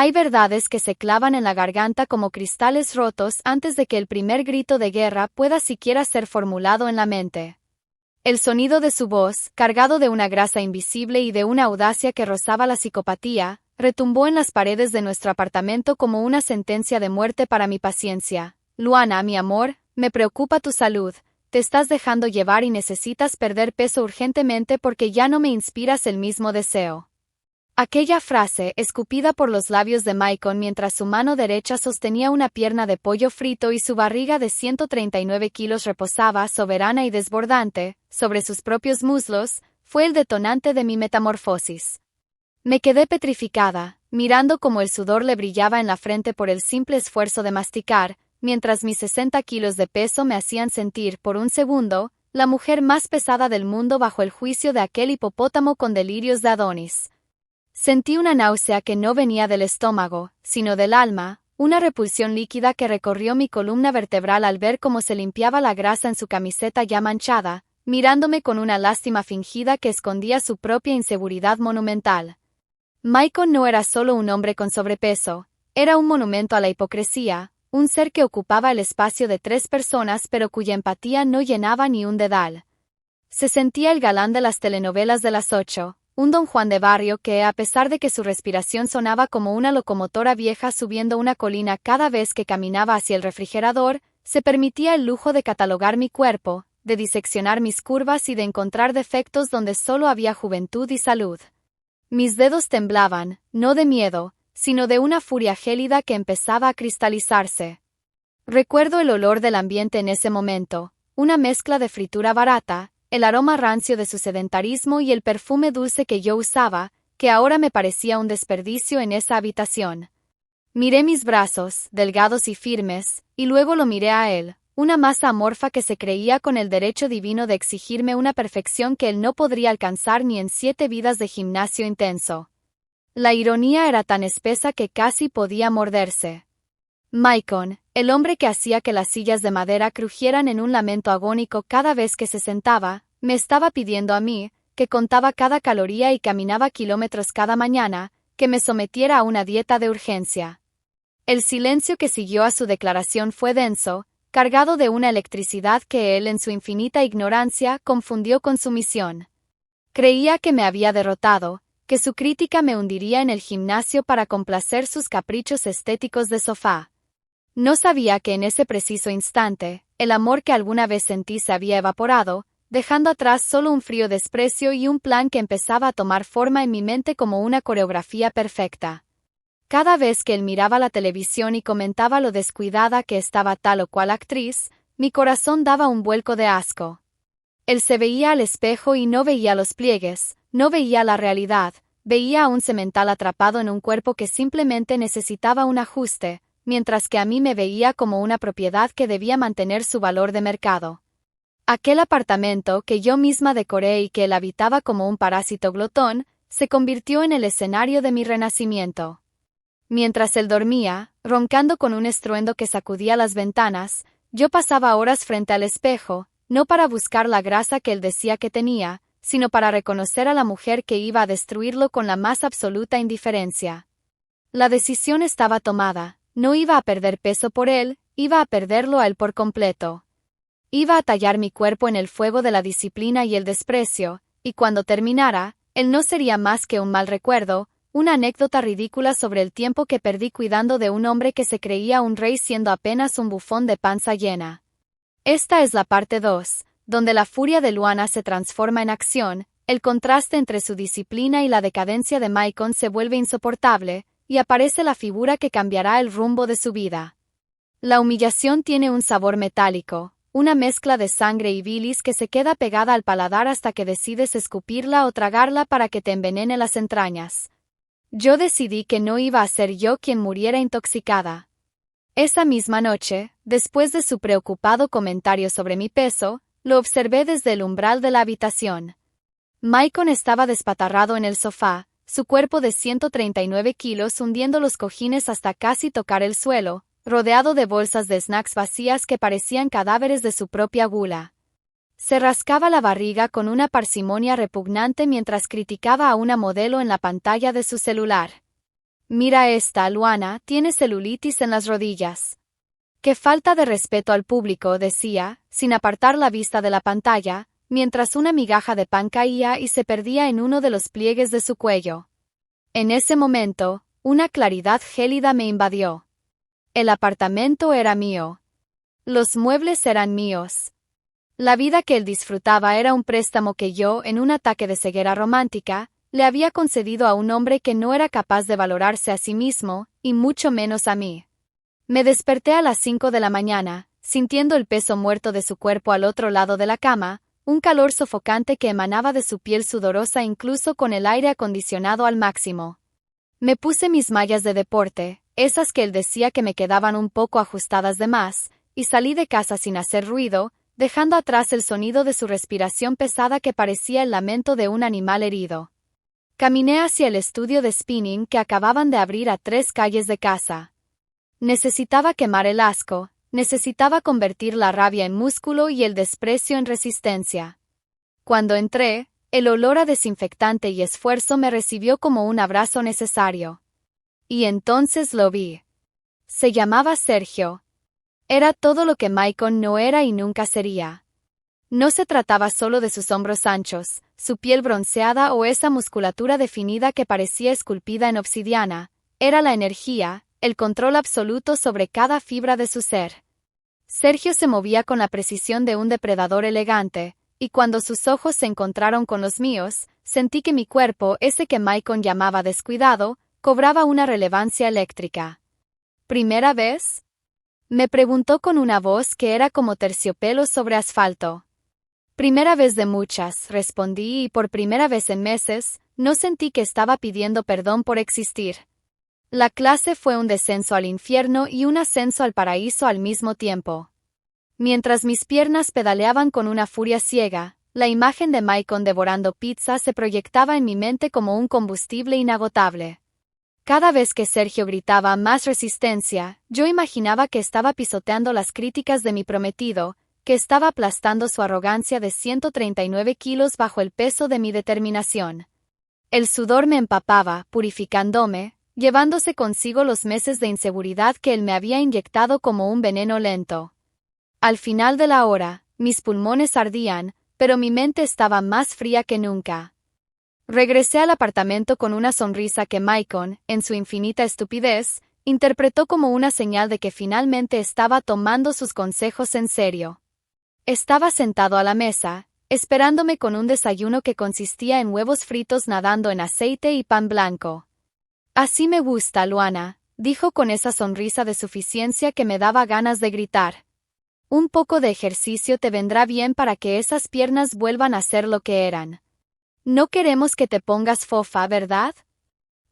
Hay verdades que se clavan en la garganta como cristales rotos antes de que el primer grito de guerra pueda siquiera ser formulado en la mente. El sonido de su voz, cargado de una grasa invisible y de una audacia que rozaba la psicopatía, retumbó en las paredes de nuestro apartamento como una sentencia de muerte para mi paciencia. Luana, mi amor, me preocupa tu salud. Te estás dejando llevar y necesitas perder peso urgentemente porque ya no me inspiras el mismo deseo. Aquella frase, escupida por los labios de Maicon mientras su mano derecha sostenía una pierna de pollo frito y su barriga de 139 kilos reposaba, soberana y desbordante, sobre sus propios muslos, fue el detonante de mi metamorfosis. Me quedé petrificada, mirando cómo el sudor le brillaba en la frente por el simple esfuerzo de masticar, mientras mis 60 kilos de peso me hacían sentir, por un segundo, la mujer más pesada del mundo bajo el juicio de aquel hipopótamo con delirios de Adonis. Sentí una náusea que no venía del estómago, sino del alma, una repulsión líquida que recorrió mi columna vertebral al ver cómo se limpiaba la grasa en su camiseta ya manchada, mirándome con una lástima fingida que escondía su propia inseguridad monumental. Maicon no era solo un hombre con sobrepeso, era un monumento a la hipocresía, un ser que ocupaba el espacio de 3 personas pero cuya empatía no llenaba ni un dedal. Se sentía el galán de las telenovelas de las 8, un don Juan de barrio que, a pesar de que su respiración sonaba como una locomotora vieja subiendo una colina cada vez que caminaba hacia el refrigerador, se permitía el lujo de catalogar mi cuerpo, de diseccionar mis curvas y de encontrar defectos donde solo había juventud y salud. Mis dedos temblaban, no de miedo, sino de una furia gélida que empezaba a cristalizarse. Recuerdo el olor del ambiente en ese momento, una mezcla de fritura barata, el aroma rancio de su sedentarismo y el perfume dulce que yo usaba, que ahora me parecía un desperdicio en esa habitación. Miré mis brazos, delgados y firmes, y luego lo miré a él, una masa amorfa que se creía con el derecho divino de exigirme una perfección que él no podría alcanzar ni en 7 vidas de gimnasio intenso. La ironía era tan espesa que casi podía morderse. Maicon, el hombre que hacía que las sillas de madera crujieran en un lamento agónico cada vez que se sentaba, me estaba pidiendo a mí, que contaba cada caloría y caminaba kilómetros cada mañana, que me sometiera a una dieta de urgencia. El silencio que siguió a su declaración fue denso, cargado de una electricidad que él en su infinita ignorancia confundió con sumisión. Creía que me había derrotado, que su crítica me hundiría en el gimnasio para complacer sus caprichos estéticos de sofá. No sabía que en ese preciso instante, el amor que alguna vez sentí se había evaporado, dejando atrás solo un frío desprecio y un plan que empezaba a tomar forma en mi mente como una coreografía perfecta. Cada vez que él miraba la televisión y comentaba lo descuidada que estaba tal o cual actriz, mi corazón daba un vuelco de asco. Él se veía al espejo y no veía los pliegues, no veía la realidad, veía a un semental atrapado en un cuerpo que simplemente necesitaba un ajuste, mientras que a mí me veía como una propiedad que debía mantener su valor de mercado. Aquel apartamento que yo misma decoré y que él habitaba como un parásito glotón, se convirtió en el escenario de mi renacimiento. Mientras él dormía, roncando con un estruendo que sacudía las ventanas, yo pasaba horas frente al espejo, no para buscar la grasa que él decía que tenía, sino para reconocer a la mujer que iba a destruirlo con la más absoluta indiferencia. La decisión estaba tomada. No iba a perder peso por él, iba a perderlo a él por completo. Iba a tallar mi cuerpo en el fuego de la disciplina y el desprecio, y cuando terminara, él no sería más que un mal recuerdo, una anécdota ridícula sobre el tiempo que perdí cuidando de un hombre que se creía un rey siendo apenas un bufón de panza llena. Esta es la parte 2, donde la furia de Luana se transforma en acción, el contraste entre su disciplina y la decadencia de Maicon se vuelve insoportable, y aparece la figura que cambiará el rumbo de su vida. La humillación tiene un sabor metálico, una mezcla de sangre y bilis que se queda pegada al paladar hasta que decides escupirla o tragarla para que te envenene las entrañas. Yo decidí que no iba a ser yo quien muriera intoxicada. Esa misma noche, después de su preocupado comentario sobre mi peso, lo observé desde el umbral de la habitación. Maicon estaba despatarrado en el sofá, su cuerpo de 139 kilos hundiendo los cojines hasta casi tocar el suelo, rodeado de bolsas de snacks vacías que parecían cadáveres de su propia gula. Se rascaba la barriga con una parsimonia repugnante mientras criticaba a una modelo en la pantalla de su celular. Mira esta, Luana, tiene celulitis en las rodillas. Qué falta de respeto al público, decía, sin apartar la vista de la pantalla, mientras una migaja de pan caía y se perdía en uno de los pliegues de su cuello. En ese momento, una claridad gélida me invadió. El apartamento era mío. Los muebles eran míos. La vida que él disfrutaba era un préstamo que yo, en un ataque de ceguera romántica, le había concedido a un hombre que no era capaz de valorarse a sí mismo, y mucho menos a mí. Me desperté a las 5 de la mañana, sintiendo el peso muerto de su cuerpo al otro lado de la cama, un calor sofocante que emanaba de su piel sudorosa incluso con el aire acondicionado al máximo. Me puse mis mallas de deporte, esas que él decía que me quedaban un poco ajustadas de más, y salí de casa sin hacer ruido, dejando atrás el sonido de su respiración pesada que parecía el lamento de un animal herido. Caminé hacia el estudio de spinning que acababan de abrir a 3 calles de casa. Necesitaba quemar el asco, necesitaba convertir la rabia en músculo y el desprecio en resistencia. Cuando entré, el olor a desinfectante y esfuerzo me recibió como un abrazo necesario. Y entonces lo vi. Se llamaba Sergio. Era todo lo que Maicon no era y nunca sería. No se trataba solo de sus hombros anchos, su piel bronceada o esa musculatura definida que parecía esculpida en obsidiana, era la energía, el control absoluto sobre cada fibra de su ser. Sergio se movía con la precisión de un depredador elegante, y cuando sus ojos se encontraron con los míos, sentí que mi cuerpo, ese que Maicon llamaba descuidado, cobraba una relevancia eléctrica. ¿Primera vez? Me preguntó con una voz que era como terciopelo sobre asfalto. Primera vez de muchas, respondí, y por primera vez en meses, no sentí que estaba pidiendo perdón por existir. La clase fue un descenso al infierno y un ascenso al paraíso al mismo tiempo. Mientras mis piernas pedaleaban con una furia ciega, la imagen de Maicon devorando pizza se proyectaba en mi mente como un combustible inagotable. Cada vez que Sergio gritaba más resistencia, yo imaginaba que estaba pisoteando las críticas de mi prometido, que estaba aplastando su arrogancia de 139 kilos bajo el peso de mi determinación. El sudor me empapaba, purificándome, llevándose consigo los meses de inseguridad que él me había inyectado como un veneno lento. Al final de la hora, mis pulmones ardían, pero mi mente estaba más fría que nunca. Regresé al apartamento con una sonrisa que Maicon, en su infinita estupidez, interpretó como una señal de que finalmente estaba tomando sus consejos en serio. Estaba sentado a la mesa, esperándome con un desayuno que consistía en huevos fritos nadando en aceite y pan blanco. Así me gusta, Luana, dijo con esa sonrisa de suficiencia que me daba ganas de gritar. Un poco de ejercicio te vendrá bien para que esas piernas vuelvan a ser lo que eran. No queremos que te pongas fofa, ¿verdad?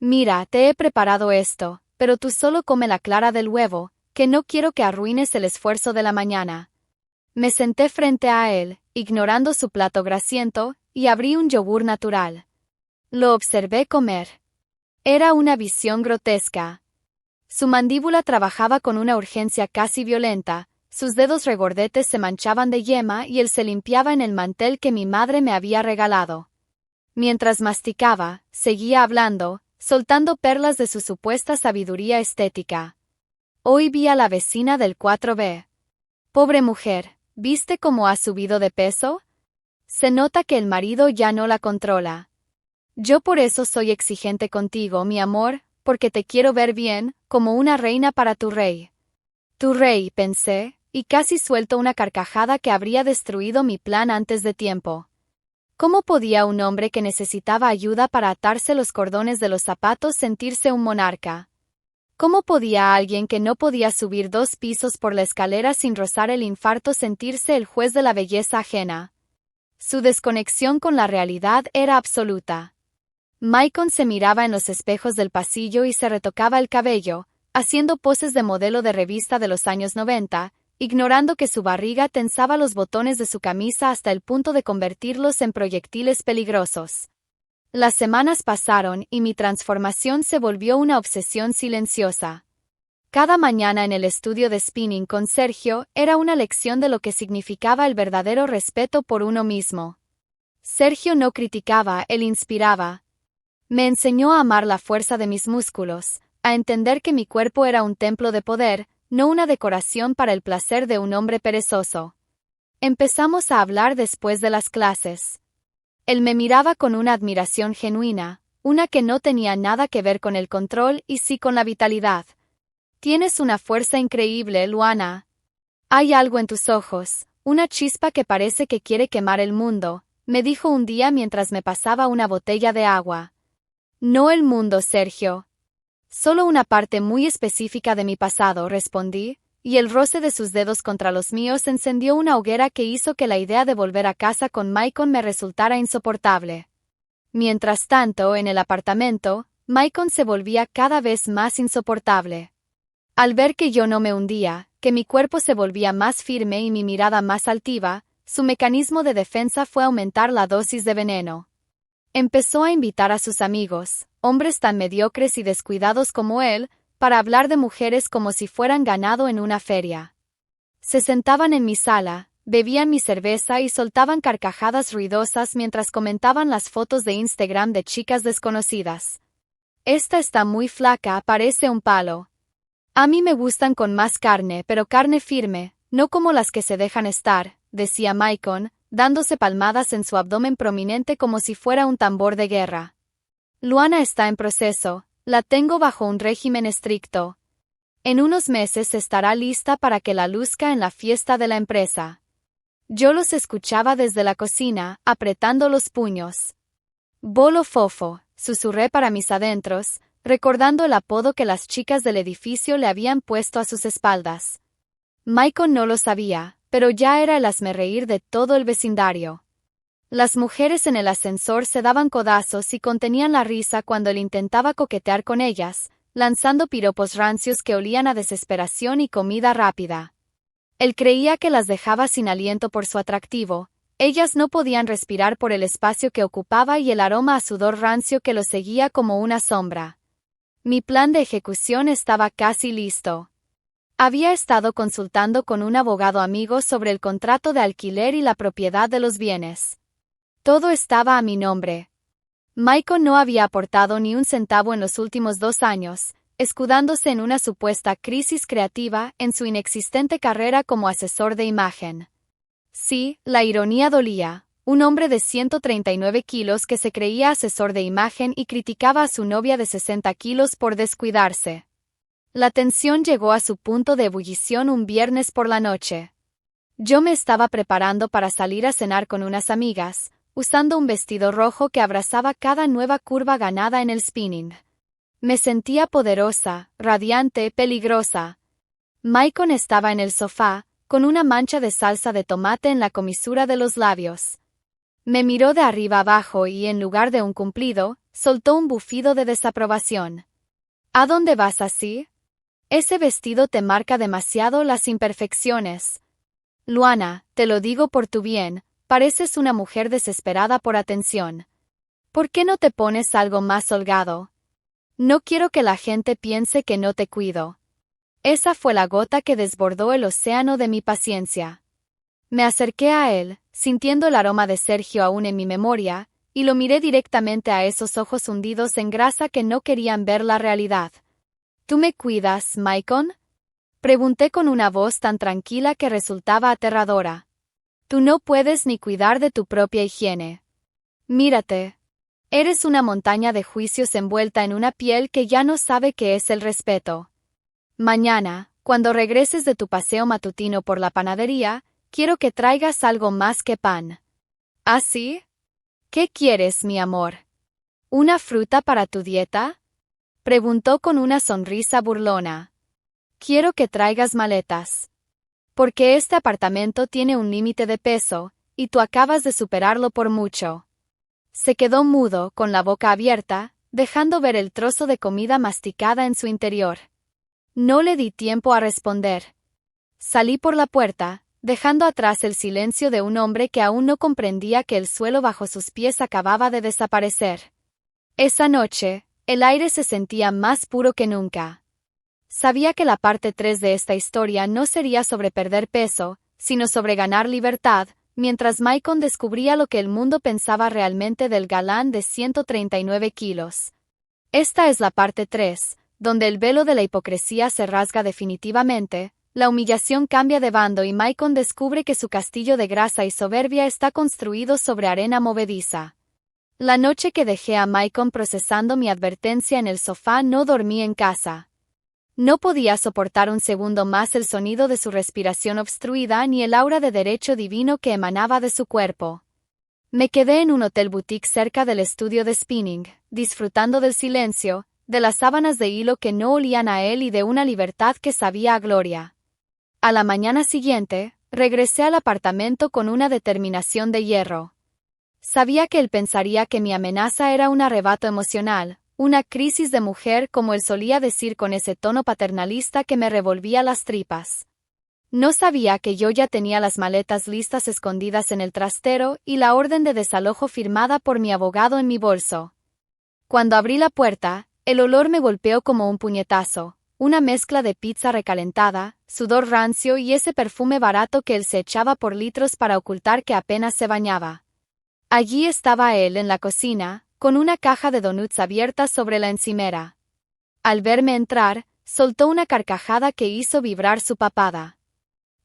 Mira, te he preparado esto, pero tú solo come la clara del huevo, que no quiero que arruines el esfuerzo de la mañana. Me senté frente a él, ignorando su plato grasiento, y abrí un yogur natural. Lo observé comer. Era una visión grotesca. Su mandíbula trabajaba con una urgencia casi violenta, sus dedos regordetes se manchaban de yema y él se limpiaba en el mantel que mi madre me había regalado. Mientras masticaba, seguía hablando, soltando perlas de su supuesta sabiduría estética. Hoy vi a la vecina del 4B. Pobre mujer. ¿Viste cómo ha subido de peso? Se nota que el marido ya no la controla. Yo por eso soy exigente contigo, mi amor, porque te quiero ver bien, como una reina para tu rey. Tu rey, pensé, y casi suelto una carcajada que habría destruido mi plan antes de tiempo. ¿Cómo podía un hombre que necesitaba ayuda para atarse los cordones de los zapatos sentirse un monarca? ¿Cómo podía alguien que no podía subir 2 pisos por la escalera sin rozar el infarto sentirse el juez de la belleza ajena? Su desconexión con la realidad era absoluta. Maicon se miraba en los espejos del pasillo y se retocaba el cabello, haciendo poses de modelo de revista de los años 90, ignorando que su barriga tensaba los botones de su camisa hasta el punto de convertirlos en proyectiles peligrosos. Las semanas pasaron y mi transformación se volvió una obsesión silenciosa. Cada mañana en el estudio de spinning con Sergio era una lección de lo que significaba el verdadero respeto por uno mismo. Sergio no criticaba, él inspiraba. Me enseñó a amar la fuerza de mis músculos, a entender que mi cuerpo era un templo de poder, no una decoración para el placer de un hombre perezoso. Empezamos a hablar después de las clases. Él me miraba con una admiración genuina, una que no tenía nada que ver con el control y sí con la vitalidad. Tienes una fuerza increíble, Luana. Hay algo en tus ojos, una chispa que parece que quiere quemar el mundo, me dijo un día mientras me pasaba una botella de agua. No el mundo, Sergio. Solo una parte muy específica de mi pasado, respondí, y el roce de sus dedos contra los míos encendió una hoguera que hizo que la idea de volver a casa con Maicon me resultara insoportable. Mientras tanto, en el apartamento, Maicon se volvía cada vez más insoportable. Al ver que yo no me hundía, que mi cuerpo se volvía más firme y mi mirada más altiva, su mecanismo de defensa fue aumentar la dosis de veneno. Empezó a invitar a sus amigos, hombres tan mediocres y descuidados como él, para hablar de mujeres como si fueran ganado en una feria. Se sentaban en mi sala, bebían mi cerveza y soltaban carcajadas ruidosas mientras comentaban las fotos de Instagram de chicas desconocidas. Esta está muy flaca, parece un palo. A mí me gustan con más carne, pero carne firme, no como las que se dejan estar, decía Maicon, dándose palmadas en su abdomen prominente como si fuera un tambor de guerra. Luana está en proceso, la tengo bajo un régimen estricto. En unos meses estará lista para que la luzca en la fiesta de la empresa. Yo los escuchaba desde la cocina, apretando los puños. Bolo fofo, susurré para mis adentros, recordando el apodo que las chicas del edificio le habían puesto a sus espaldas. Maicon no lo sabía, pero ya era el hazmerreír de todo el vecindario. Las mujeres en el ascensor se daban codazos y contenían la risa cuando él intentaba coquetear con ellas, lanzando piropos rancios que olían a desesperación y comida rápida. Él creía que las dejaba sin aliento por su atractivo, ellas no podían respirar por el espacio que ocupaba y el aroma a sudor rancio que lo seguía como una sombra. Mi plan de ejecución estaba casi listo. Había estado consultando con un abogado amigo sobre el contrato de alquiler y la propiedad de los bienes. Todo estaba a mi nombre. Maicon no había aportado ni un centavo en los últimos 2 años, escudándose en una supuesta crisis creativa en su inexistente carrera como asesor de imagen. Sí, la ironía dolía, un hombre de 139 kilos que se creía asesor de imagen y criticaba a su novia de 60 kilos por descuidarse. La tensión llegó a su punto de ebullición un viernes por la noche. Yo me estaba preparando para salir a cenar con unas amigas, usando un vestido rojo que abrazaba cada nueva curva ganada en el spinning. Me sentía poderosa, radiante, peligrosa. Maicon estaba en el sofá, con una mancha de salsa de tomate en la comisura de los labios. Me miró de arriba abajo y, en lugar de un cumplido, soltó un bufido de desaprobación. ¿A dónde vas así? Ese vestido te marca demasiado las imperfecciones. Luana, te lo digo por tu bien, pareces una mujer desesperada por atención. ¿Por qué no te pones algo más holgado? No quiero que la gente piense que no te cuido. Esa fue la gota que desbordó el océano de mi paciencia. Me acerqué a él, sintiendo el aroma de Sergio aún en mi memoria, y lo miré directamente a esos ojos hundidos en grasa que no querían ver la realidad. ¿Tú me cuidas, Maicon? Pregunté con una voz tan tranquila que resultaba aterradora. Tú no puedes ni cuidar de tu propia higiene. Mírate. Eres una montaña de juicios envuelta en una piel que ya no sabe qué es el respeto. Mañana, cuando regreses de tu paseo matutino por la panadería, quiero que traigas algo más que pan. ¿Ah, sí? ¿Qué quieres, mi amor? ¿Una fruta para tu dieta? Preguntó con una sonrisa burlona. Quiero que traigas maletas. Porque este apartamento tiene un límite de peso, y tú acabas de superarlo por mucho. Se quedó mudo, con la boca abierta, dejando ver el trozo de comida masticada en su interior. No le di tiempo a responder. Salí por la puerta, dejando atrás el silencio de un hombre que aún no comprendía que el suelo bajo sus pies acababa de desaparecer. Esa noche, el aire se sentía más puro que nunca. Sabía que la parte 3 de esta historia no sería sobre perder peso, sino sobre ganar libertad, mientras Maicon descubría lo que el mundo pensaba realmente del galán de 139 kilos. Esta es la parte 3, donde el velo de la hipocresía se rasga definitivamente, la humillación cambia de bando y Maicon descubre que su castillo de grasa y soberbia está construido sobre arena movediza. La noche que dejé a Maicon procesando mi advertencia en el sofá no dormí en casa. No podía soportar un segundo más el sonido de su respiración obstruida ni el aura de derecho divino que emanaba de su cuerpo. Me quedé en un hotel boutique cerca del estudio de spinning, disfrutando del silencio, de las sábanas de hilo que no olían a él y de una libertad que sabía a gloria. A la mañana siguiente, regresé al apartamento con una determinación de hierro. Sabía que él pensaría que mi amenaza era un arrebato emocional, una crisis de mujer como él solía decir con ese tono paternalista que me revolvía las tripas. No sabía que yo ya tenía las maletas listas escondidas en el trastero y la orden de desalojo firmada por mi abogado en mi bolso. Cuando abrí la puerta, el olor me golpeó como un puñetazo, una mezcla de pizza recalentada, sudor rancio y ese perfume barato que él se echaba por litros para ocultar que apenas se bañaba. Allí estaba él en la cocina, con una caja de donuts abierta sobre la encimera. Al verme entrar, soltó una carcajada que hizo vibrar su papada.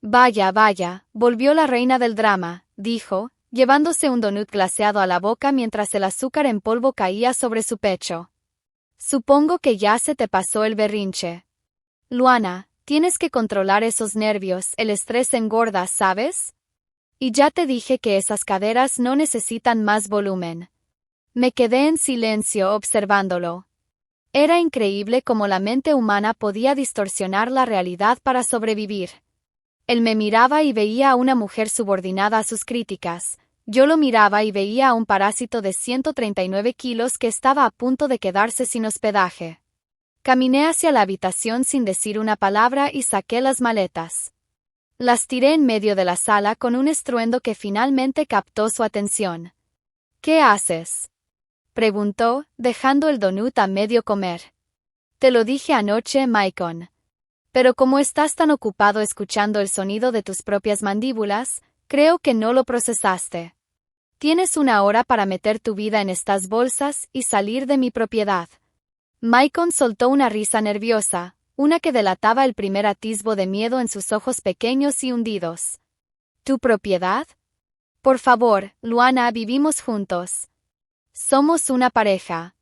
Vaya, vaya, volvió la reina del drama, dijo, llevándose un donut glaseado a la boca mientras el azúcar en polvo caía sobre su pecho. Supongo que ya se te pasó el berrinche. Luana, tienes que controlar esos nervios, el estrés engorda, ¿sabes? Y ya te dije que esas caderas no necesitan más volumen. Me quedé en silencio observándolo. Era increíble cómo la mente humana podía distorsionar la realidad para sobrevivir. Él me miraba y veía a una mujer subordinada a sus críticas. Yo lo miraba y veía a un parásito de 139 kilos que estaba a punto de quedarse sin hospedaje. Caminé hacia la habitación sin decir una palabra y saqué las maletas. Las tiré en medio de la sala con un estruendo que finalmente captó su atención. ¿Qué haces?, preguntó, dejando el donut a medio comer. Te lo dije anoche, Maicon. Pero como estás tan ocupado escuchando el sonido de tus propias mandíbulas, creo que no lo procesaste. Tienes 1 hora para meter tu vida en estas bolsas y salir de mi propiedad. Maicon soltó una risa nerviosa, una que delataba el primer atisbo de miedo en sus ojos pequeños y hundidos. ¿Tu propiedad? Por favor, Luana, vivimos juntos. Somos una pareja.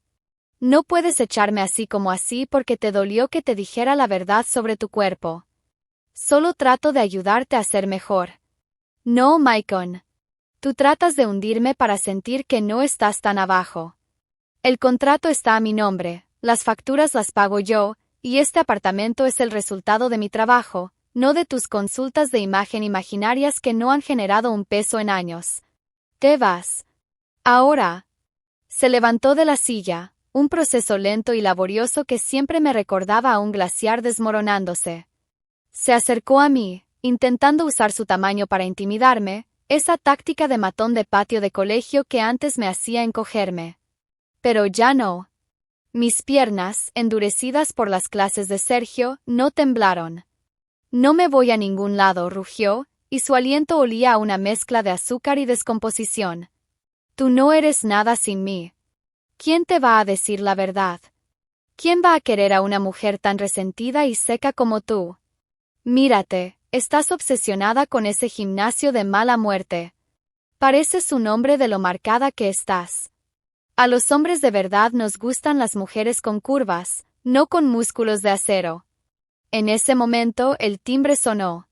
No puedes echarme así como así porque te dolió que te dijera la verdad sobre tu cuerpo. Solo trato de ayudarte a ser mejor. No, Maicon. Tú tratas de hundirme para sentir que no estás tan abajo. El contrato está a mi nombre, las facturas las pago yo, y este apartamento es el resultado de mi trabajo, no de tus consultas de imagen imaginarias que no han generado un peso en años. Te vas. Ahora. Se levantó de la silla, un proceso lento y laborioso que siempre me recordaba a un glaciar desmoronándose. Se acercó a mí, intentando usar su tamaño para intimidarme, esa táctica de matón de patio de colegio que antes me hacía encogerme. Pero ya no. Mis piernas, endurecidas por las clases de Sergio, no temblaron. No me voy a ningún lado, rugió, y su aliento olía a una mezcla de azúcar y descomposición. Tú no eres nada sin mí. ¿Quién te va a decir la verdad? ¿Quién va a querer a una mujer tan resentida y seca como tú? Mírate, estás obsesionada con ese gimnasio de mala muerte. Pareces un hombre de lo marcada que estás. A los hombres de verdad nos gustan las mujeres con curvas, no con músculos de acero. En ese momento el timbre sonó.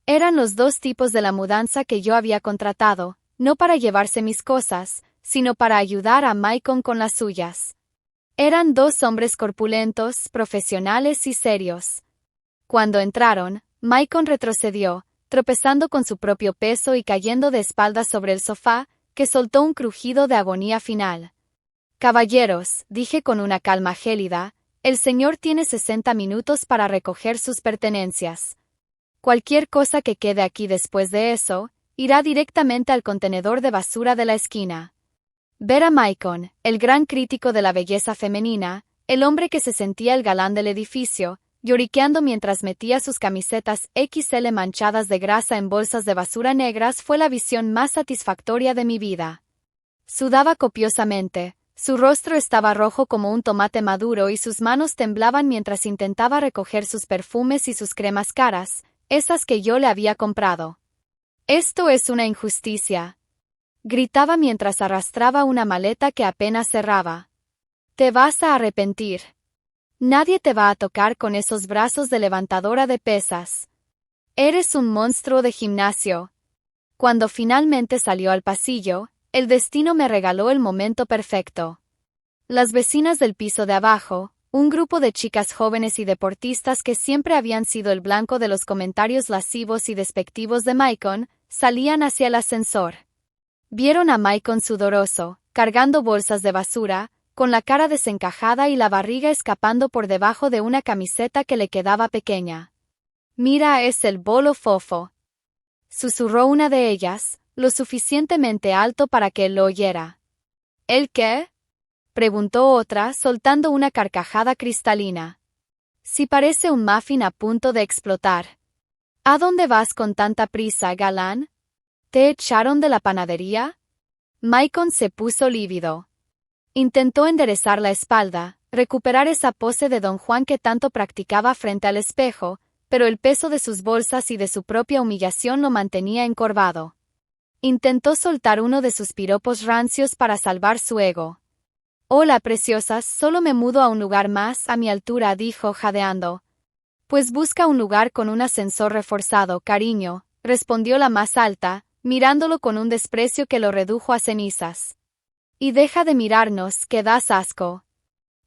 Eran los 2 tipos de la mudanza que yo había contratado, no para llevarse mis cosas, sino para ayudar a Maicon con las suyas. Eran 2 hombres corpulentos, profesionales y serios. Cuando entraron, Maicon retrocedió, tropezando con su propio peso y cayendo de espaldas sobre el sofá, que soltó un crujido de agonía final. Caballeros, dije con una calma gélida, el señor tiene 60 minutos para recoger sus pertenencias. Cualquier cosa que quede aquí después de eso, irá directamente al contenedor de basura de la esquina. Ver a Maicon, el gran crítico de la belleza femenina, el hombre que se sentía el galán del edificio, lloriqueando mientras metía sus camisetas XL manchadas de grasa en bolsas de basura negras fue la visión más satisfactoria de mi vida. Sudaba copiosamente, Su rostro estaba rojo como un tomate maduro y sus manos temblaban mientras intentaba recoger sus perfumes y sus cremas caras, esas que yo le había comprado. «Esto es una injusticia», gritaba mientras arrastraba una maleta que apenas cerraba. «Te vas a arrepentir. Nadie te va a tocar con esos brazos de levantadora de pesas. Eres un monstruo de gimnasio». Cuando finalmente salió al pasillo, el destino me regaló el momento perfecto. Las vecinas del piso de abajo, un grupo de chicas jóvenes y deportistas que siempre habían sido el blanco de los comentarios lascivos y despectivos de Maicon, salían hacia el ascensor. Vieron a Maicon sudoroso, cargando bolsas de basura, con la cara desencajada y la barriga escapando por debajo de una camiseta que le quedaba pequeña. «Mira, es el bolo fofo», susurró una de ellas, lo suficientemente alto para que él lo oyera. «¿El qué?», preguntó otra, soltando una carcajada cristalina. «Si parece un muffin a punto de explotar». «¿A dónde vas con tanta prisa, galán? ¿Te echaron de la panadería?». Maicon se puso lívido. Intentó enderezar la espalda, recuperar esa pose de don Juan que tanto practicaba frente al espejo, pero el peso de sus bolsas y de su propia humillación lo mantenía encorvado. Intentó soltar uno de sus piropos rancios para salvar su ego. «Hola, preciosas, solo me mudo a un lugar más a mi altura», dijo jadeando. «Pues busca un lugar con un ascensor reforzado, cariño», respondió la más alta, mirándolo con un desprecio que lo redujo a cenizas. «Y deja de mirarnos, que das asco».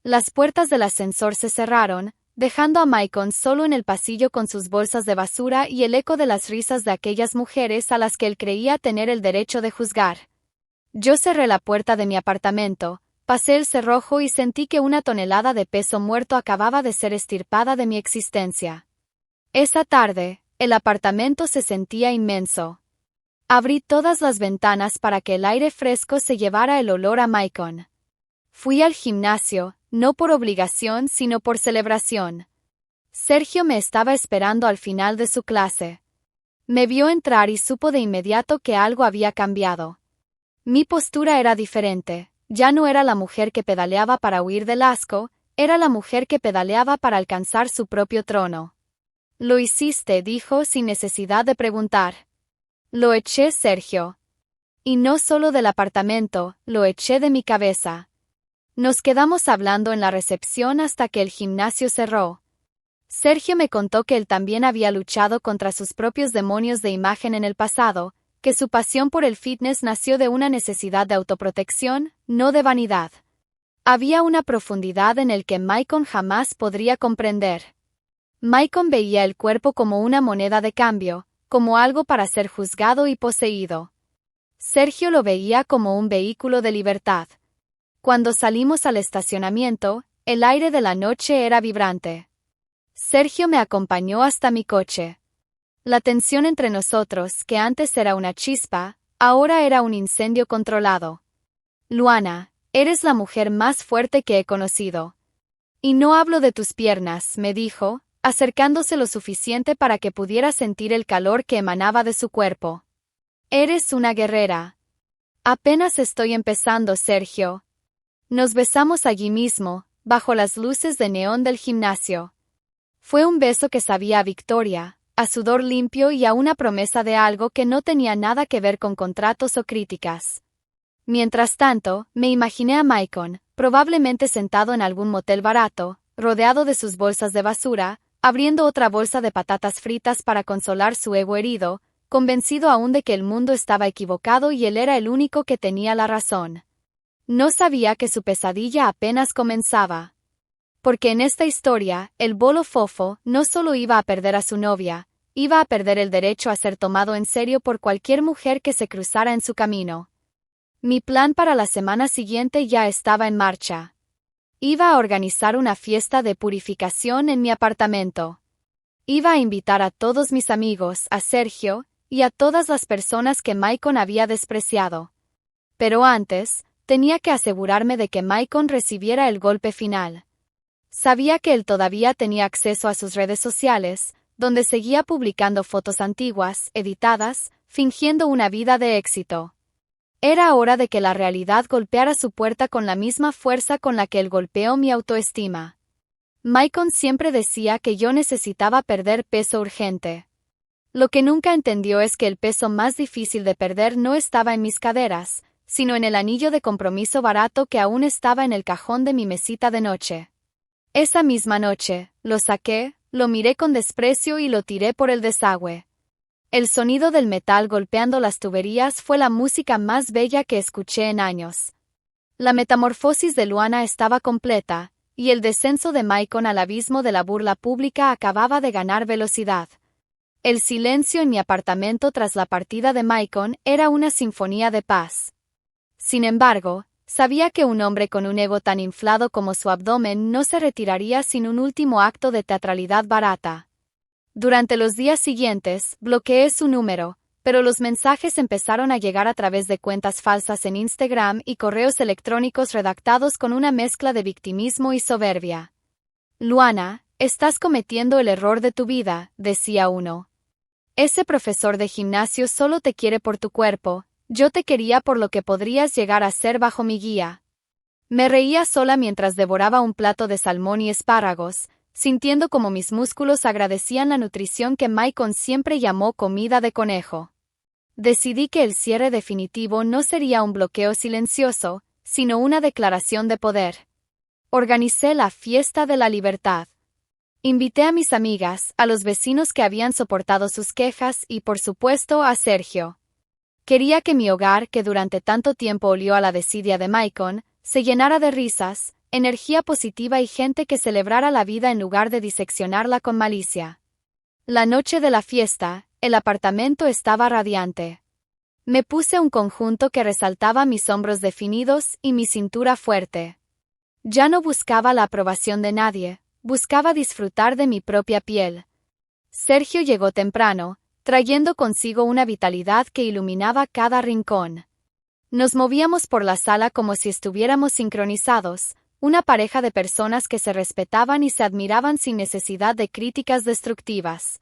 Las puertas del ascensor se cerraron, dejando a Maicon solo en el pasillo con sus bolsas de basura y el eco de las risas de aquellas mujeres a las que él creía tener el derecho de juzgar. Yo cerré la puerta de mi apartamento, pasé el cerrojo y sentí que una tonelada de peso muerto acababa de ser extirpada de mi existencia. Esa tarde, el apartamento se sentía inmenso. Abrí todas las ventanas para que el aire fresco se llevara el olor a Maicon. Fui al gimnasio, no por obligación sino por celebración. Sergio me estaba esperando al final de su clase. Me vio entrar y supo de inmediato que algo había cambiado. Mi postura era diferente, ya no era la mujer que pedaleaba para huir del asco, era la mujer que pedaleaba para alcanzar su propio trono. «Lo hiciste», dijo sin necesidad de preguntar. «Lo eché, Sergio. Y no solo del apartamento, lo eché de mi cabeza». Nos quedamos hablando en la recepción hasta que el gimnasio cerró. Sergio me contó que él también había luchado contra sus propios demonios de imagen en el pasado, que su pasión por el fitness nació de una necesidad de autoprotección, no de vanidad. Había una profundidad en el que Maicon jamás podría comprender. Maicon veía el cuerpo como una moneda de cambio, como algo para ser juzgado y poseído. Sergio lo veía como un vehículo de libertad. Cuando salimos al estacionamiento, el aire de la noche era vibrante. Sergio me acompañó hasta mi coche. La tensión entre nosotros, que antes era una chispa, ahora era un incendio controlado. «Luana, eres la mujer más fuerte que he conocido. Y no hablo de tus piernas», me dijo, acercándose lo suficiente para que pudiera sentir el calor que emanaba de su cuerpo. «Eres una guerrera». «Apenas estoy empezando, Sergio». Nos besamos allí mismo, bajo las luces de neón del gimnasio. Fue un beso que sabía a victoria, a sudor limpio y a una promesa de algo que no tenía nada que ver con contratos o críticas. Mientras tanto, me imaginé a Maicon, probablemente sentado en algún motel barato, rodeado de sus bolsas de basura, abriendo otra bolsa de patatas fritas para consolar su ego herido, convencido aún de que el mundo estaba equivocado y él era el único que tenía la razón. No sabía que su pesadilla apenas comenzaba. Porque en esta historia, el bolo fofo no solo iba a perder a su novia, iba a perder el derecho a ser tomado en serio por cualquier mujer que se cruzara en su camino. Mi plan para la semana siguiente ya estaba en marcha. Iba a organizar una fiesta de purificación en mi apartamento. Iba a invitar a todos mis amigos, a Sergio, y a todas las personas que Maicon había despreciado. Pero antes, tenía que asegurarme de que Maicon recibiera el golpe final. Sabía que él todavía tenía acceso a sus redes sociales, donde seguía publicando fotos antiguas, editadas, fingiendo una vida de éxito. Era hora de que la realidad golpeara su puerta con la misma fuerza con la que él golpeó mi autoestima. Maicon siempre decía que yo necesitaba perder peso urgente. Lo que nunca entendió es que el peso más difícil de perder no estaba en mis caderas, sino en el anillo de compromiso barato que aún estaba en el cajón de mi mesita de noche. Esa misma noche, lo saqué, lo miré con desprecio y lo tiré por el desagüe. El sonido del metal golpeando las tuberías fue la música más bella que escuché en años. La metamorfosis de Luana estaba completa, y el descenso de Maicon al abismo de la burla pública acababa de ganar velocidad. El silencio en mi apartamento tras la partida de Maicon era una sinfonía de paz. Sin embargo, sabía que un hombre con un ego tan inflado como su abdomen no se retiraría sin un último acto de teatralidad barata. Durante los días siguientes, bloqueé su número, pero los mensajes empezaron a llegar a través de cuentas falsas en Instagram y correos electrónicos redactados con una mezcla de victimismo y soberbia. Luana, estás cometiendo el error de tu vida, decía uno. Ese profesor de gimnasio solo te quiere por tu cuerpo, yo te quería por lo que podrías llegar a ser bajo mi guía. Me reía sola mientras devoraba un plato de salmón y espárragos, sintiendo como mis músculos agradecían la nutrición que Maicon siempre llamó comida de conejo. Decidí que el cierre definitivo no sería un bloqueo silencioso, sino una declaración de poder. Organicé la fiesta de la libertad. Invité a mis amigas, a los vecinos que habían soportado sus quejas y, por supuesto, a Sergio. Quería que mi hogar, que durante tanto tiempo olió a la desidia de Maicon, se llenara de risas, energía positiva y gente que celebrara la vida en lugar de diseccionarla con malicia. La noche de la fiesta, el apartamento estaba radiante. Me puse un conjunto que resaltaba mis hombros definidos y mi cintura fuerte. Ya no buscaba la aprobación de nadie, buscaba disfrutar de mi propia piel. Sergio llegó temprano, trayendo consigo una vitalidad que iluminaba cada rincón. Nos movíamos por la sala como si estuviéramos sincronizados, una pareja de personas que se respetaban y se admiraban sin necesidad de críticas destructivas.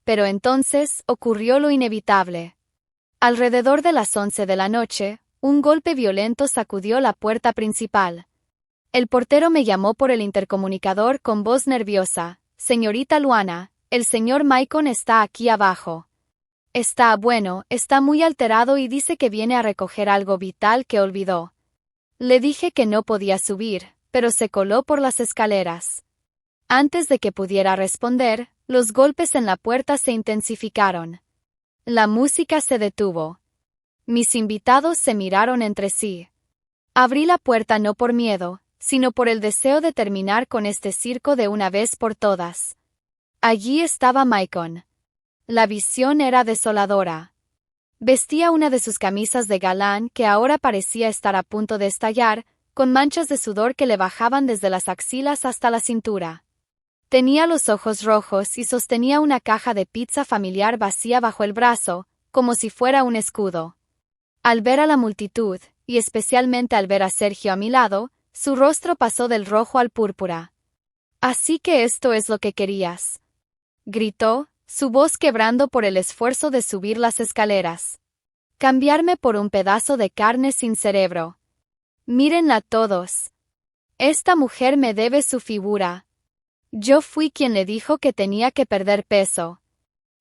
Pero entonces ocurrió lo inevitable. Alrededor de las 11 de la noche, un golpe violento sacudió la puerta principal. El portero me llamó por el intercomunicador con voz nerviosa. «Señorita Luana, el señor Maicon está aquí abajo. Está muy alterado y dice que viene a recoger algo vital que olvidó». Le dije que no podía subir, pero se coló por las escaleras. Antes de que pudiera responder, los golpes en la puerta se intensificaron. La música se detuvo. Mis invitados se miraron entre sí. Abrí la puerta no por miedo, sino por el deseo de terminar con este circo de una vez por todas. Allí estaba Maicon. La visión era desoladora. Vestía una de sus camisas de galán que ahora parecía estar a punto de estallar, con manchas de sudor que le bajaban desde las axilas hasta la cintura. Tenía los ojos rojos y sostenía una caja de pizza familiar vacía bajo el brazo, como si fuera un escudo. Al ver a la multitud, y especialmente al ver a Sergio a mi lado, su rostro pasó del rojo al púrpura. «Así que esto es lo que querías», gritó, su voz quebrando por el esfuerzo de subir las escaleras. «Cambiarme por un pedazo de carne sin cerebro. Mírenla todos. Esta mujer me debe su figura. Yo fui quien le dijo que tenía que perder peso.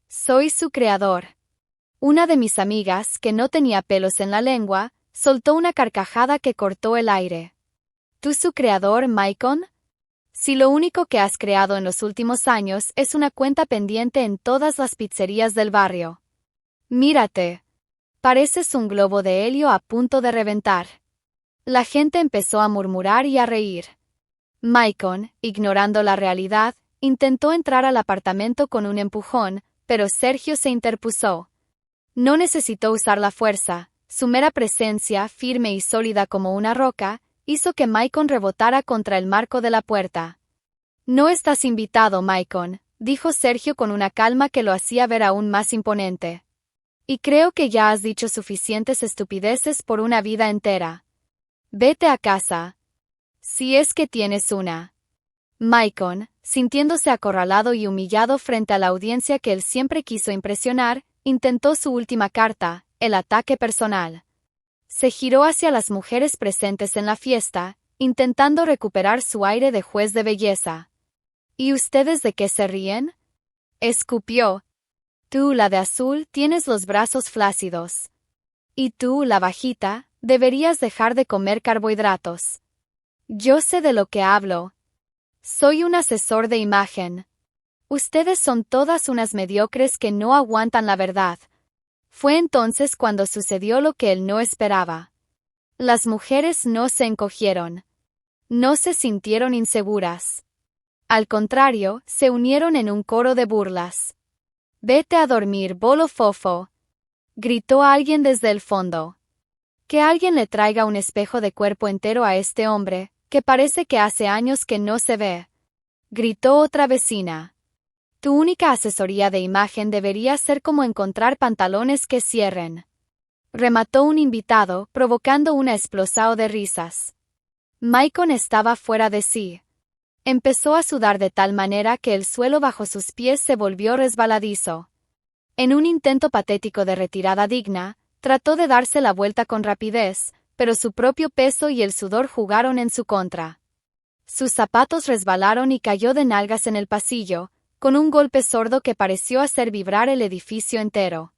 Soy su creador». Una de mis amigas, que no tenía pelos en la lengua, soltó una carcajada que cortó el aire. ¿Tú su creador, Maicon? Si lo único que has creado en los últimos años es una cuenta pendiente en todas las pizzerías del barrio. Mírate. Pareces un globo de helio a punto de reventar. La gente empezó a murmurar y a reír. Maicon, ignorando la realidad, intentó entrar al apartamento con un empujón, pero Sergio se interpuso. No necesitó usar la fuerza, su mera presencia, firme y sólida como una roca, hizo que Maicon rebotara contra el marco de la puerta. «No estás invitado, Maicon», dijo Sergio con una calma que lo hacía ver aún más imponente. «Y creo que ya has dicho suficientes estupideces por una vida entera. Vete a casa. Si es que tienes una». Maicon, sintiéndose acorralado y humillado frente a la audiencia que él siempre quiso impresionar, intentó su última carta, el ataque personal. Se giró hacia las mujeres presentes en la fiesta, intentando recuperar su aire de juez de belleza. ¿Y ustedes de qué se ríen? Escupió. Tú, la de azul, tienes los brazos flácidos. Y tú, la bajita, deberías dejar de comer carbohidratos. Yo sé de lo que hablo. Soy un asesor de imagen. Ustedes son todas unas mediocres que no aguantan la verdad. Fue entonces cuando sucedió lo que él no esperaba. Las mujeres no se encogieron. No se sintieron inseguras. Al contrario, se unieron en un coro de burlas. «Vete a dormir, bolo fofo», gritó alguien desde el fondo. Que alguien le traiga un espejo de cuerpo entero a este hombre, que parece que hace años que no se ve, gritó otra vecina. Tu única asesoría de imagen debería ser como encontrar pantalones que cierren. Remató un invitado, provocando una explosión de risas. Maicon estaba fuera de sí. Empezó a sudar de tal manera que el suelo bajo sus pies se volvió resbaladizo. En un intento patético de retirada digna, trató de darse la vuelta con rapidez, pero su propio peso y el sudor jugaron en su contra. Sus zapatos resbalaron y cayó de nalgas en el pasillo, con un golpe sordo que pareció hacer vibrar el edificio entero.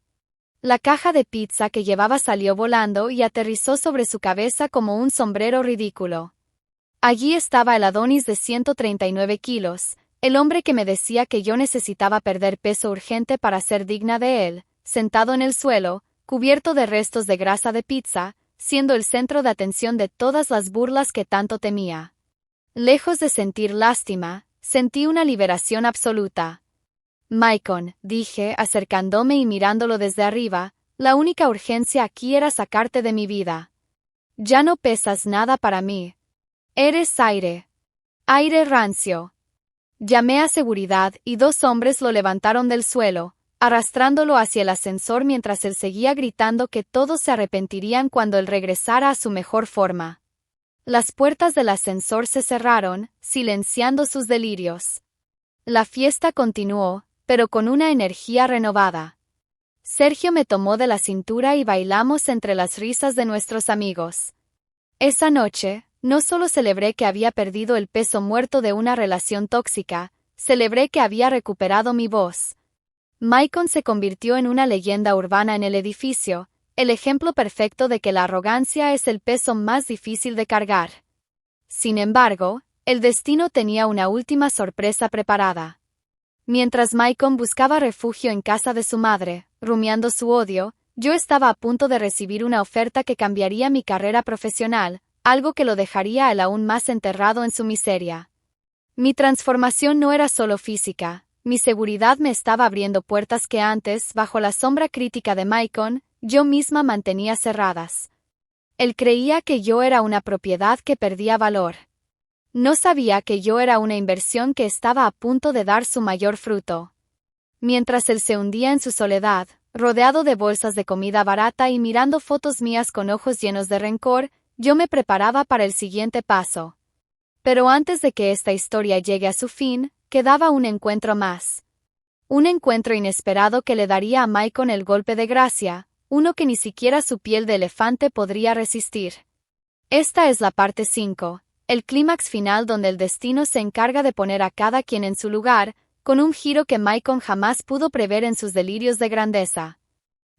La caja de pizza que llevaba salió volando y aterrizó sobre su cabeza como un sombrero ridículo. Allí estaba el Adonis de 139 kilos, el hombre que me decía que yo necesitaba perder peso urgente para ser digna de él, sentado en el suelo, cubierto de restos de grasa de pizza, siendo el centro de atención de todas las burlas que tanto temía. Lejos de sentir lástima, sentí una liberación absoluta. Maicon, dije, acercándome y mirándolo desde arriba, la única urgencia aquí era sacarte de mi vida. Ya no pesas nada para mí. Eres aire. Aire rancio. Llamé a seguridad y 2 hombres lo levantaron del suelo, arrastrándolo hacia el ascensor mientras él seguía gritando que todos se arrepentirían cuando él regresara a su mejor forma. Las puertas del ascensor se cerraron, silenciando sus delirios. La fiesta continuó, pero con una energía renovada. Sergio me tomó de la cintura y bailamos entre las risas de nuestros amigos. Esa noche, no solo celebré que había perdido el peso muerto de una relación tóxica, celebré que había recuperado mi voz. Maicon se convirtió en una leyenda urbana en el edificio, el ejemplo perfecto de que la arrogancia es el peso más difícil de cargar. Sin embargo, el destino tenía una última sorpresa preparada. Mientras Maicon buscaba refugio en casa de su madre, rumiando su odio, yo estaba a punto de recibir una oferta que cambiaría mi carrera profesional, algo que lo dejaría a él aún más enterrado en su miseria. Mi transformación no era solo física, mi seguridad me estaba abriendo puertas que antes, bajo la sombra crítica de Maicon, yo misma mantenía cerradas. Él creía que yo era una propiedad que perdía valor. No sabía que yo era una inversión que estaba a punto de dar su mayor fruto. Mientras él se hundía en su soledad, rodeado de bolsas de comida barata y mirando fotos mías con ojos llenos de rencor, yo me preparaba para el siguiente paso. Pero antes de que esta historia llegue a su fin, quedaba un encuentro más. Un encuentro inesperado que le daría a Maicon el golpe de gracia, uno que ni siquiera su piel de elefante podría resistir. Esta es la parte 5, el clímax final donde el destino se encarga de poner a cada quien en su lugar, con un giro que Maicon jamás pudo prever en sus delirios de grandeza.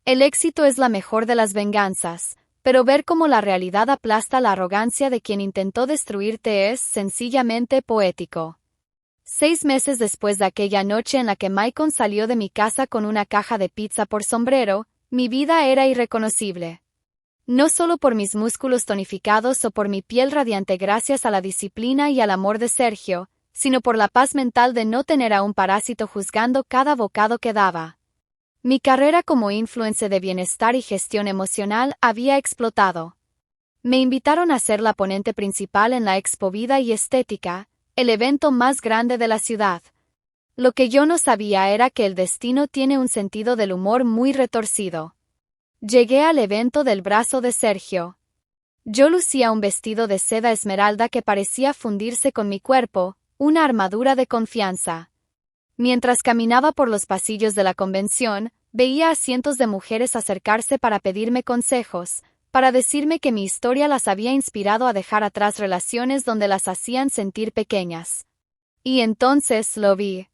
El éxito es la mejor de las venganzas, pero ver cómo la realidad aplasta la arrogancia de quien intentó destruirte es sencillamente poético. 6 meses después de aquella noche en la que Maicon salió de mi casa con una caja de pizza por sombrero, mi vida era irreconocible. No solo por mis músculos tonificados o por mi piel radiante gracias a la disciplina y al amor de Sergio, sino por la paz mental de no tener a un parásito juzgando cada bocado que daba. Mi carrera como influencer de bienestar y gestión emocional había explotado. Me invitaron a ser la ponente principal en la Expo Vida y Estética, el evento más grande de la ciudad. Lo que yo no sabía era que el destino tiene un sentido del humor muy retorcido. Llegué al evento del brazo de Sergio. Yo lucía un vestido de seda esmeralda que parecía fundirse con mi cuerpo, una armadura de confianza. Mientras caminaba por los pasillos de la convención, veía a cientos de mujeres acercarse para pedirme consejos, para decirme que mi historia las había inspirado a dejar atrás relaciones donde las hacían sentir pequeñas. Y entonces lo vi.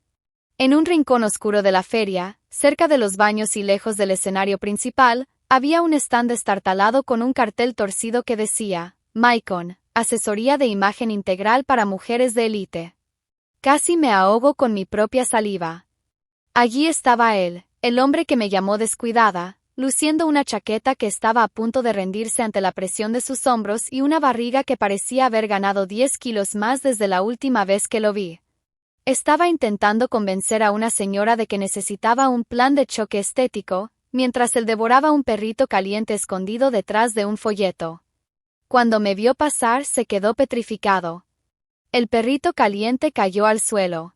En un rincón oscuro de la feria, cerca de los baños y lejos del escenario principal, había un stand destartalado con un cartel torcido que decía, Maicon, asesoría de imagen integral para mujeres de élite. Casi me ahogo con mi propia saliva. Allí estaba él, el hombre que me llamó descuidada, luciendo una chaqueta que estaba a punto de rendirse ante la presión de sus hombros y una barriga que parecía haber ganado 10 kilos más desde la última vez que lo vi. Estaba intentando convencer a una señora de que necesitaba un plan de choque estético, mientras él devoraba un perrito caliente escondido detrás de un folleto. Cuando me vio pasar, se quedó petrificado. El perrito caliente cayó al suelo.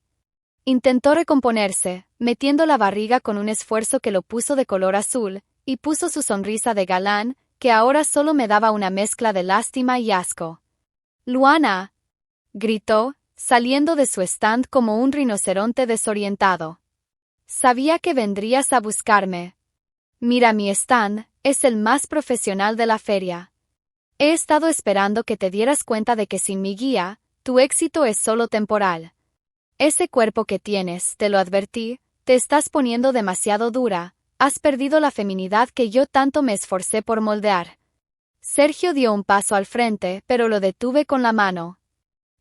Intentó recomponerse, metiendo la barriga con un esfuerzo que lo puso de color azul, y puso su sonrisa de galán, que ahora solo me daba una mezcla de lástima y asco. «Luana», gritó, saliendo de su stand como un rinoceronte desorientado. «Sabía que vendrías a buscarme. Mira mi stand, es el más profesional de la feria. He estado esperando que te dieras cuenta de que sin mi guía, tu éxito es solo temporal. Ese cuerpo que tienes, te lo advertí, te estás poniendo demasiado dura, has perdido la feminidad que yo tanto me esforcé por moldear». Sergio dio un paso al frente, pero lo detuve con la mano.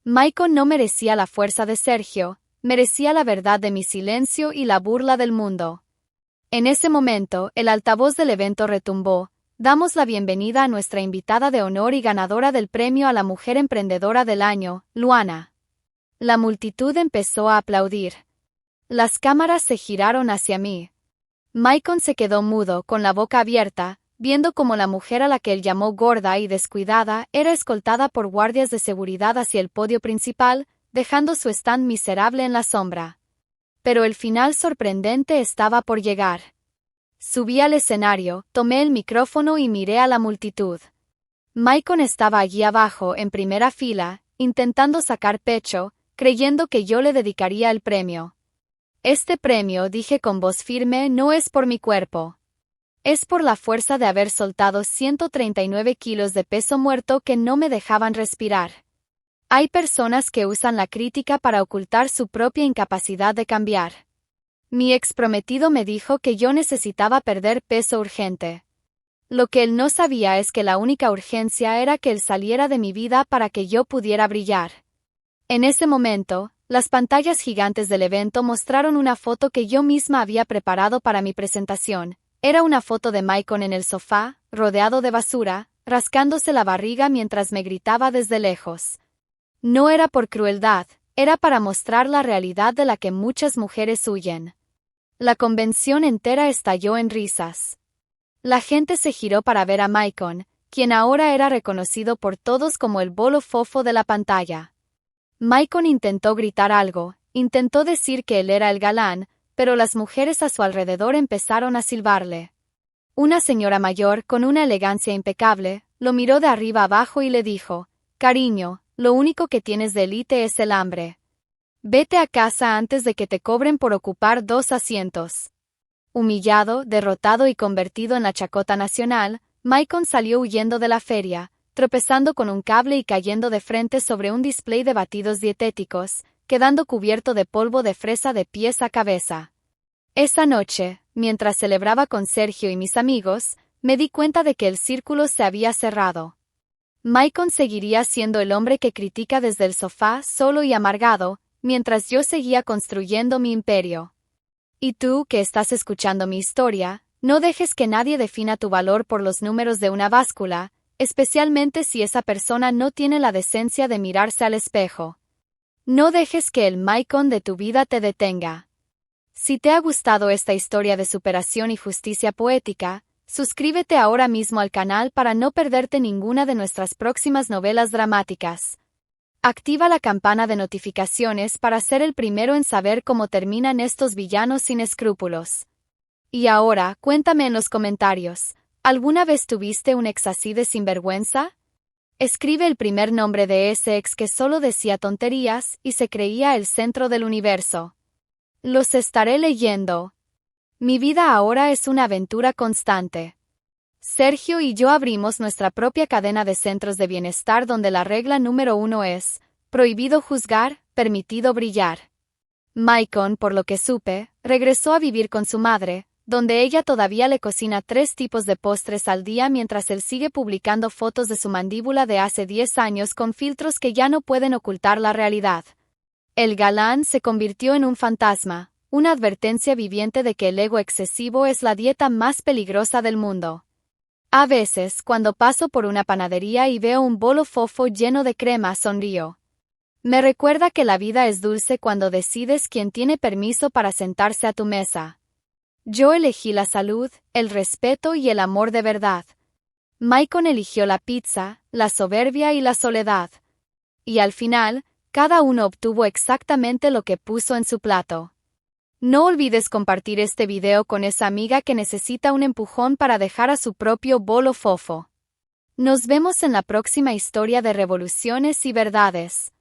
Maicon no merecía la fuerza de Sergio, merecía la verdad de mi silencio y la burla del mundo. En ese momento, el altavoz del evento retumbó. Damos la bienvenida a nuestra invitada de honor y ganadora del premio a la Mujer Emprendedora del Año, Luana. La multitud empezó a aplaudir. Las cámaras se giraron hacia mí. Maicon se quedó mudo, con la boca abierta, viendo cómo la mujer a la que él llamó gorda y descuidada era escoltada por guardias de seguridad hacia el podio principal, dejando su stand miserable en la sombra. Pero el final sorprendente estaba por llegar. Subí al escenario, tomé el micrófono y miré a la multitud. Maicon estaba allí abajo, en primera fila, intentando sacar pecho, creyendo que yo le dedicaría el premio. Este premio, dije con voz firme, no es por mi cuerpo. Es por la fuerza de haber soltado 139 kilos de peso muerto que no me dejaban respirar. Hay personas que usan la crítica para ocultar su propia incapacidad de cambiar. Mi ex prometido me dijo que yo necesitaba perder peso urgente. Lo que él no sabía es que la única urgencia era que él saliera de mi vida para que yo pudiera brillar. En ese momento, las pantallas gigantes del evento mostraron una foto que yo misma había preparado para mi presentación. Era una foto de Maicon en el sofá, rodeado de basura, rascándose la barriga mientras me gritaba desde lejos. No era por crueldad, era para mostrar la realidad de la que muchas mujeres huyen. La convención entera estalló en risas. La gente se giró para ver a Maicon, quien ahora era reconocido por todos como el bolo fofo de la pantalla. Maicon intentó gritar algo, intentó decir que él era el galán, pero las mujeres a su alrededor empezaron a silbarle. Una señora mayor, con una elegancia impecable, lo miró de arriba abajo y le dijo, «Cariño, lo único que tienes de élite es el hambre. Vete a casa antes de que te cobren por ocupar 2 asientos». Humillado, derrotado y convertido en la chacota nacional, Maicon salió huyendo de la feria, tropezando con un cable y cayendo de frente sobre un display de batidos dietéticos, quedando cubierto de polvo de fresa de pies a cabeza. Esa noche, mientras celebraba con Sergio y mis amigos, me di cuenta de que el círculo se había cerrado. Maicon seguiría siendo el hombre que critica desde el sofá, solo y amargado, mientras yo seguía construyendo mi imperio. Y tú, que estás escuchando mi historia, no dejes que nadie defina tu valor por los números de una báscula, especialmente si esa persona no tiene la decencia de mirarse al espejo. No dejes que el Maicon de tu vida te detenga. Si te ha gustado esta historia de superación y justicia poética, suscríbete ahora mismo al canal para no perderte ninguna de nuestras próximas novelas dramáticas. Activa la campana de notificaciones para ser el primero en saber cómo terminan estos villanos sin escrúpulos. Y ahora, cuéntame en los comentarios, ¿alguna vez tuviste un ex así de sinvergüenza? Escribe el primer nombre de ese ex que solo decía tonterías y se creía el centro del universo. Los estaré leyendo. Mi vida ahora es una aventura constante. Sergio y yo abrimos nuestra propia cadena de centros de bienestar donde la regla número 1 es, prohibido juzgar, permitido brillar. Maicon, por lo que supe, regresó a vivir con su madre, donde ella todavía le cocina 3 tipos de postres al día mientras él sigue publicando fotos de su mandíbula de hace 10 años con filtros que ya no pueden ocultar la realidad. El galán se convirtió en un fantasma, una advertencia viviente de que el ego excesivo es la dieta más peligrosa del mundo. A veces, cuando paso por una panadería y veo un bolo fofo lleno de crema, sonrío. Me recuerda que la vida es dulce cuando decides quién tiene permiso para sentarse a tu mesa. Yo elegí la salud, el respeto y el amor de verdad. Maicon eligió la pizza, la soberbia y la soledad. Y al final, cada uno obtuvo exactamente lo que puso en su plato. No olvides compartir este video con esa amiga que necesita un empujón para dejar a su propio bolo fofo. Nos vemos en la próxima historia de revoluciones y verdades.